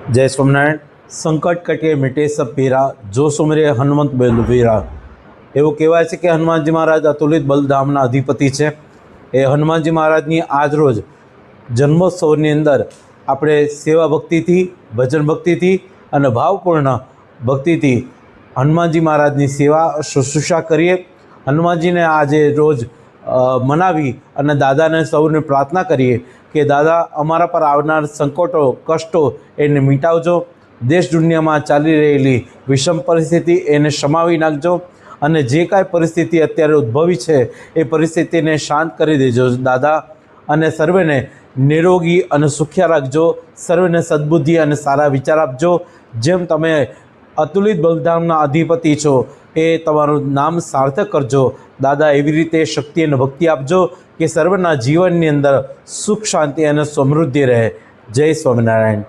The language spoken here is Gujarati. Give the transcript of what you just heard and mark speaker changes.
Speaker 1: जय स्वामिनारायण। संकट कटे मिटे सब पीरा, जो सुमरे हनुमंत बलवीरा। એવું કહેવાય છે કે હનુમાનજી મહારાજ અતુલિત બલધામના અધિપતિ છે। એ હનુમાનજી મહારાજની આજરોજ જન્મોત્સવની અંદર આપણે સેવા ભક્તિથી, ભજન ભક્તિથી અને ભાવપૂર્ણ ભક્તિથી હનુમાનજી મહારાજની સેવા શુશ્રૂષા કરીએ। હનુમાનજીને આજે રોજ મનાવી અને દાદાને સૌને પ્રાર્થના કરીએ કે દાદા અમારા પર આવનાર સંકટો, કષ્ટો એને મિટાવજો। દેશ દુનિયામાં ચાલી રહેલી વિષમ પરિસ્થિતિ એને શમાવી નાખજો અને જે કાંઈ પરિસ્થિતિ અત્યારે ઉદ્ભવી છે એ પરિસ્થિતિને શાંત કરી દેજો દાદા। અને સર્વેને નિરોગી અને સુખ્યા રાખજો, સર્વેને સદ્બુદ્ધિ અને સારા વિચાર આપજો। જેમ તમે અતુલિત બલધામના અધિપતિ છો એ તમારું નામ સાર્થક કરજો દાદા। એવી રીતે શક્તિ અને ભક્તિ આપજો કે સર્વના જીવનની અંદર સુખ, શાંતિ અને સમૃદ્ધિ રહે। જય સ્વામિનારાયણ।